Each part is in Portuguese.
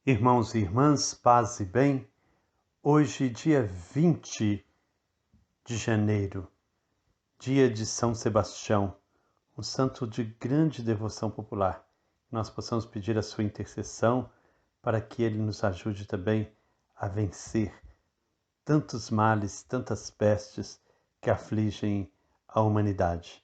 Irmãos e irmãs, paz e bem, hoje dia 20 de janeiro, dia de São Sebastião, um santo de grande devoção popular. Nós possamos pedir a sua intercessão para que ele nos ajude também a vencer tantos males, tantas pestes que afligem a humanidade.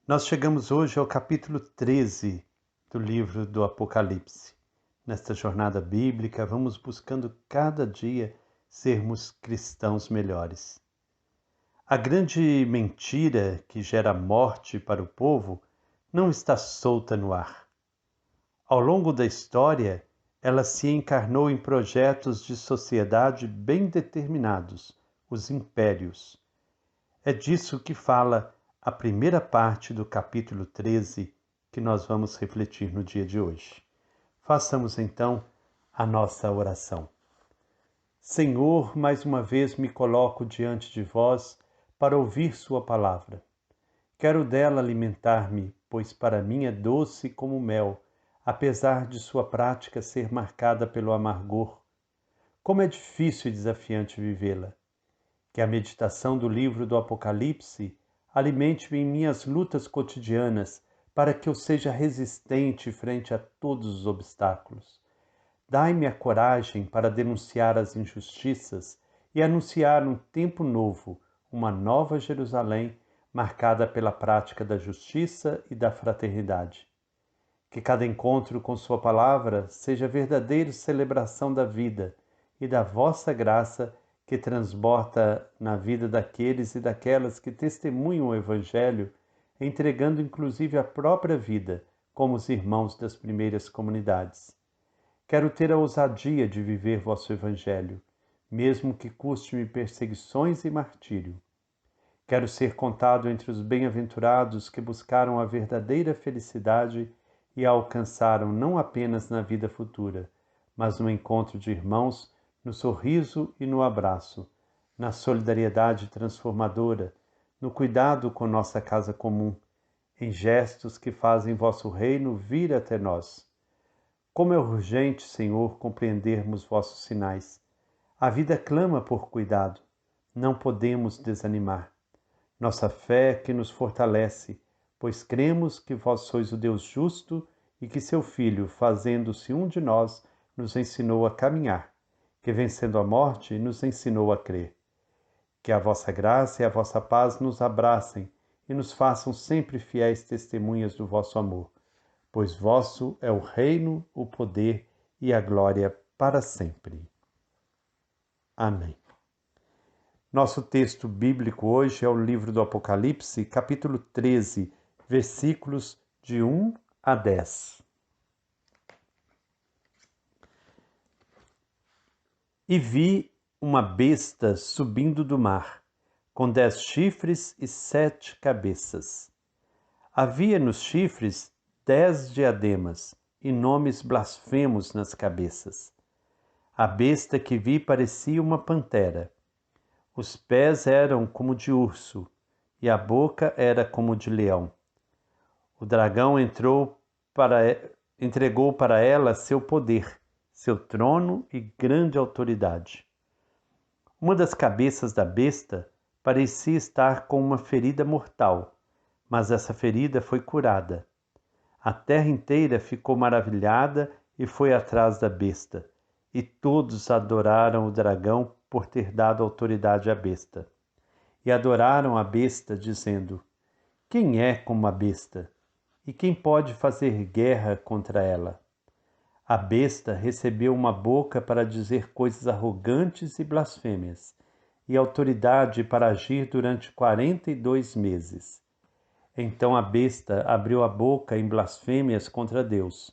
Nós chegamos hoje ao capítulo 13 do livro do Apocalipse. Nesta jornada bíblica, vamos buscando cada dia sermos cristãos melhores. A grande mentira que gera morte para o povo não está solta no ar. Ao longo da história, ela se encarnou em projetos de sociedade bem determinados, os impérios. É disso que fala a primeira parte do capítulo 13 que nós vamos refletir no dia de hoje. Façamos então a nossa oração. Senhor, mais uma vez me coloco diante de vós para ouvir sua palavra. Quero dela alimentar-me, pois para mim é doce como mel, apesar de sua prática ser marcada pelo amargor. Como é difícil e desafiante vivê-la. Que a meditação do livro do Apocalipse alimente-me em minhas lutas cotidianas, para que eu seja resistente frente a todos os obstáculos. Dai-me a coragem para denunciar as injustiças e anunciar um tempo novo, uma nova Jerusalém, marcada pela prática da justiça e da fraternidade. Que cada encontro com sua palavra seja verdadeira celebração da vida e da vossa graça que transborda na vida daqueles e daquelas que testemunham o Evangelho, entregando inclusive a própria vida, como os irmãos das primeiras comunidades. Quero ter a ousadia de viver vosso Evangelho, mesmo que custe-me perseguições e martírio. Quero ser contado entre os bem-aventurados que buscaram a verdadeira felicidade e a alcançaram não apenas na vida futura, mas no encontro de irmãos, no sorriso e no abraço, na solidariedade transformadora, no cuidado com nossa casa comum, em gestos que fazem vosso reino vir até nós. Como é urgente, Senhor, compreendermos vossos sinais. A vida clama por cuidado. Não podemos desanimar. Nossa fé é que nos fortalece, pois cremos que vós sois o Deus justo e que seu Filho, fazendo-se um de nós, nos ensinou a caminhar, que vencendo a morte, nos ensinou a crer. Que a vossa graça e a vossa paz nos abracem e nos façam sempre fiéis testemunhas do vosso amor, pois vosso é o reino, o poder e a glória para sempre. Amém. Nosso texto bíblico hoje é o livro do Apocalipse, capítulo 13, versículos de 1 a 10. E vi uma besta subindo do mar, com 10 chifres e 7 cabeças. Havia nos chifres 10 diademas e nomes blasfemos nas cabeças. A besta que vi parecia uma pantera. Os pés eram como de urso e a boca era como de leão. O dragão entregou para ela seu poder, seu trono e grande autoridade. Uma das cabeças da besta parecia estar com uma ferida mortal, mas essa ferida foi curada. A terra inteira ficou maravilhada e foi atrás da besta, e todos adoraram o dragão por ter dado autoridade à besta. E adoraram a besta, dizendo: Quem é como a besta? E quem pode fazer guerra contra ela? A besta recebeu uma boca para dizer coisas arrogantes e blasfêmias, e autoridade para agir durante 42 meses. Então a besta abriu a boca em blasfêmias contra Deus.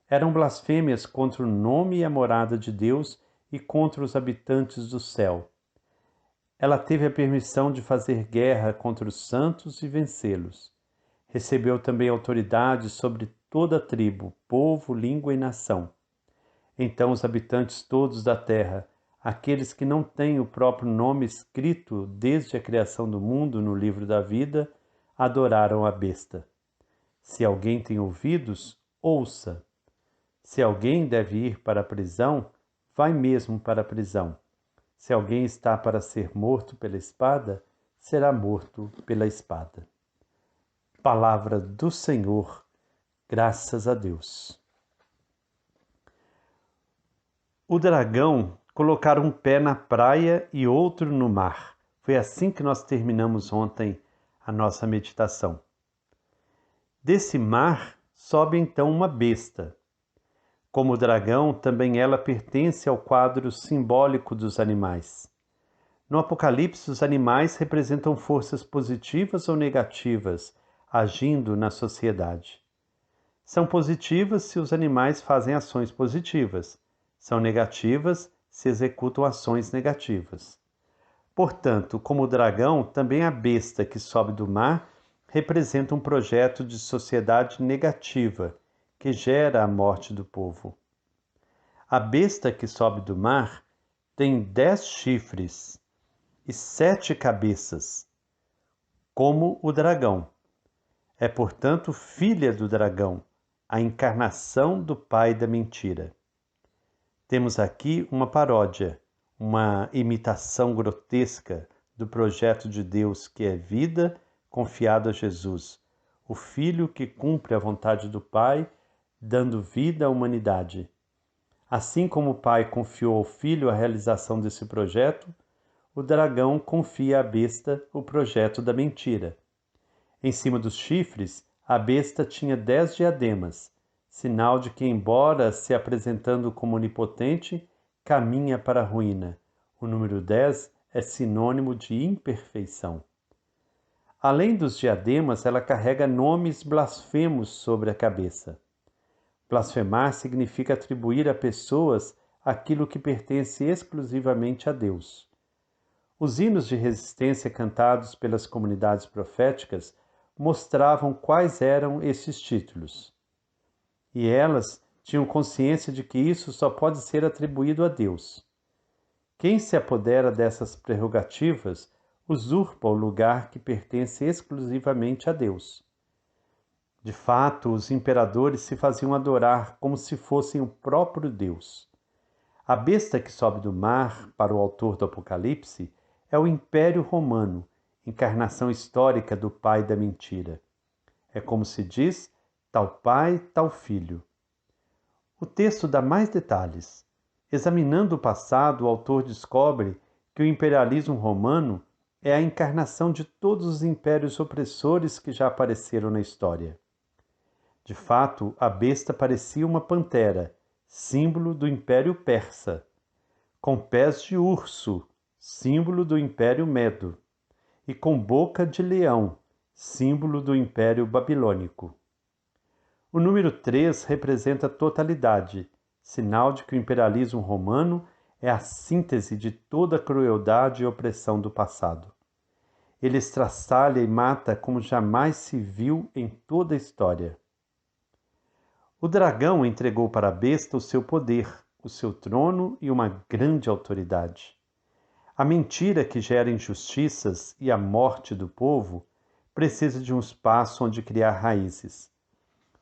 Eram blasfêmias contra o nome e a morada de Deus e contra os habitantes do céu. Ela teve a permissão de fazer guerra contra os santos e vencê-los. Recebeu também autoridade sobre toda tribo, povo, língua e nação. Então os habitantes todos da terra, aqueles que não têm o próprio nome escrito desde a criação do mundo no livro da vida, adoraram a besta. Se alguém tem ouvidos, ouça. Se alguém deve ir para a prisão, vai mesmo para a prisão. Se alguém está para ser morto pela espada, será morto pela espada. Palavra do Senhor, graças a Deus. O dragão colocar um pé na praia e outro no mar. Foi assim que nós terminamos ontem a nossa meditação. Desse mar sobe então uma besta. Como o dragão, também ela pertence ao quadro simbólico dos animais. No Apocalipse, os animais representam forças positivas ou negativas agindo na sociedade. São positivas se os animais fazem ações positivas. São negativas se executam ações negativas. Portanto, como o dragão, também a besta que sobe do mar representa um projeto de sociedade negativa que gera a morte do povo. A besta que sobe do mar tem 10 chifres e 7 cabeças, como o dragão. É, portanto, filha do dragão, a encarnação do pai da mentira. Temos aqui uma paródia, uma imitação grotesca do projeto de Deus que é vida confiado a Jesus, o Filho que cumpre a vontade do Pai, dando vida à humanidade. Assim como o Pai confiou ao Filho a realização desse projeto, o dragão confia à besta o projeto da mentira. Em cima dos chifres, a besta tinha 10 diademas, sinal de que, embora se apresentando como onipotente, caminha para a ruína. O número 10 é sinônimo de imperfeição. Além dos diademas, ela carrega nomes blasfemos sobre a cabeça. Blasfemar significa atribuir a pessoas aquilo que pertence exclusivamente a Deus. Os hinos de resistência cantados pelas comunidades proféticas mostravam quais eram esses títulos. E elas tinham consciência de que isso só pode ser atribuído a Deus. Quem se apodera dessas prerrogativas usurpa o lugar que pertence exclusivamente a Deus. De fato, os imperadores se faziam adorar como se fossem o próprio Deus. A besta que sobe do mar, para o autor do Apocalipse, é o Império Romano, encarnação histórica do pai da mentira. É como se diz, tal pai, tal filho. O texto dá mais detalhes. Examinando o passado, o autor descobre que o imperialismo romano é a encarnação de todos os impérios opressores que já apareceram na história. De fato, a besta parecia uma pantera, símbolo do Império Persa, com pés de urso, símbolo do Império Medo, e com boca de leão, símbolo do Império Babilônico. O número 3 representa a totalidade, sinal de que o imperialismo romano é a síntese de toda a crueldade e opressão do passado. Ele estraçalha e mata como jamais se viu em toda a história. O dragão entregou para a besta o seu poder, o seu trono e uma grande autoridade. A mentira que gera injustiças e a morte do povo precisa de um espaço onde criar raízes.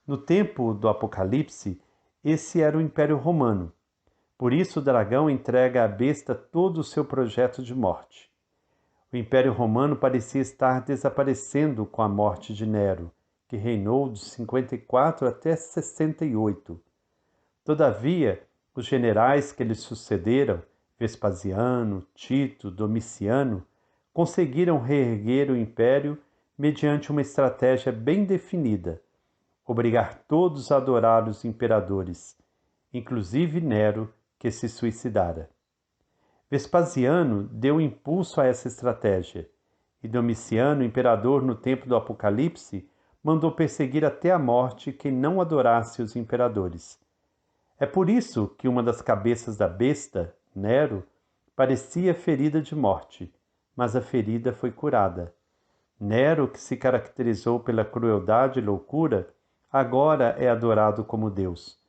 No tempo do Apocalipse, esse era o Império Romano. Por isso o dragão entrega à besta todo o seu projeto de morte. O Império Romano parecia estar desaparecendo com a morte de Nero, que reinou de 54 até 68. Todavia, os generais que lhe sucederam, Vespasiano, Tito, Domiciano, conseguiram reerguer o império mediante uma estratégia bem definida: obrigar todos a adorar os imperadores, inclusive Nero, que se suicidara. Vespasiano deu impulso a essa estratégia, e Domiciano, imperador no tempo do Apocalipse, mandou perseguir até a morte quem não adorasse os imperadores. É por isso que uma das cabeças da besta, Nero, parecia ferida de morte, mas a ferida foi curada. Nero, que se caracterizou pela crueldade e loucura, agora é adorado como Deus.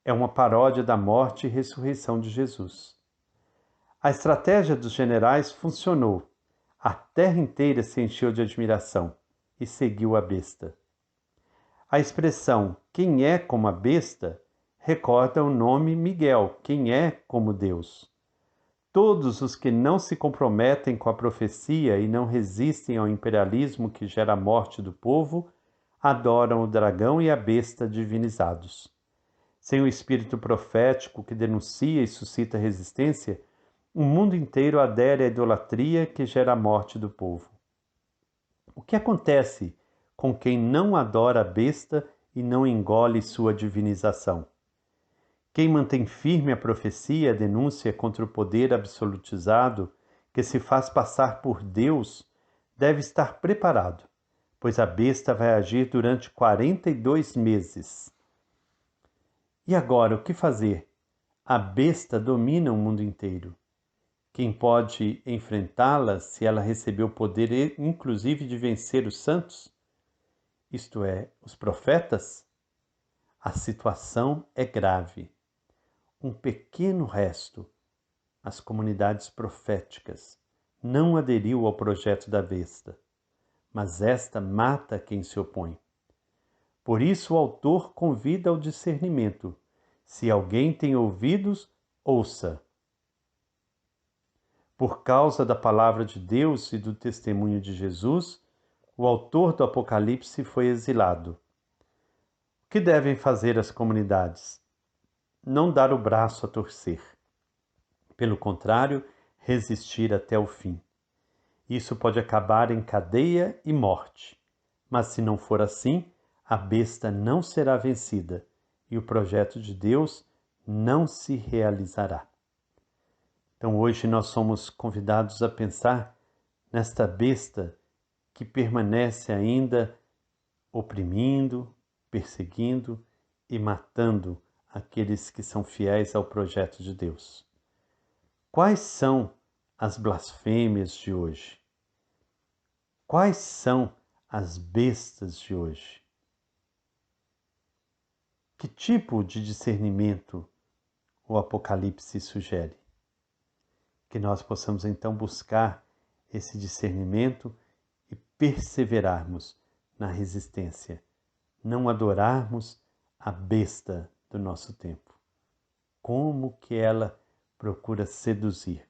É uma paródia da morte e ressurreição de Jesus. A estratégia dos generais funcionou. A terra inteira se encheu de admiração e seguiu a besta. A expressão "quem é como a besta" recorda o nome Miguel, quem é como Deus. Todos os que não se comprometem com a profecia e não resistem ao imperialismo que gera a morte do povo, adoram o dragão e a besta divinizados. Sem o espírito profético que denuncia e suscita resistência, o mundo inteiro adere à idolatria que gera a morte do povo. O que acontece com quem não adora a besta e não engole sua divinização? Quem mantém firme a profecia e a denúncia contra o poder absolutizado que se faz passar por Deus deve estar preparado, pois a besta vai agir durante 42 meses. E agora, o que fazer? A besta domina o mundo inteiro. Quem pode enfrentá-la se ela recebeu o poder, inclusive, de vencer os santos? Isto é, os profetas? A situação é grave. Um pequeno resto, as comunidades proféticas, não aderiu ao projeto da besta, mas esta mata quem se opõe. Por isso o autor convida ao discernimento. Se alguém tem ouvidos, ouça. Por causa da palavra de Deus e do testemunho de Jesus, o autor do Apocalipse foi exilado. O que devem fazer as comunidades? Não dar o braço a torcer. Pelo contrário, resistir até o fim. Isso pode acabar em cadeia e morte. Mas se não for assim, a besta não será vencida e o projeto de Deus não se realizará. Então hoje nós somos convidados a pensar nesta besta que permanece ainda oprimindo, perseguindo e matando aqueles que são fiéis ao projeto de Deus. Quais são as blasfêmias de hoje? Quais são as bestas de hoje? Que tipo de discernimento o Apocalipse sugere? Que nós possamos então buscar esse discernimento e perseverarmos na resistência, não adorarmos a besta do nosso tempo. Como que ela procura seduzir,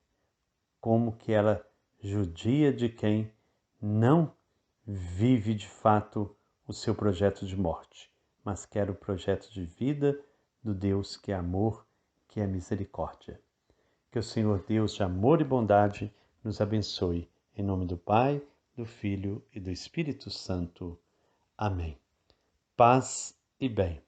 como que ela judia de quem não vive de fato o seu projeto de morte, mas quer o projeto de vida do Deus que é amor, que é misericórdia. Que o Senhor Deus de amor e bondade nos abençoe. Em nome do Pai, do Filho e do Espírito Santo. Amém. Paz e bem.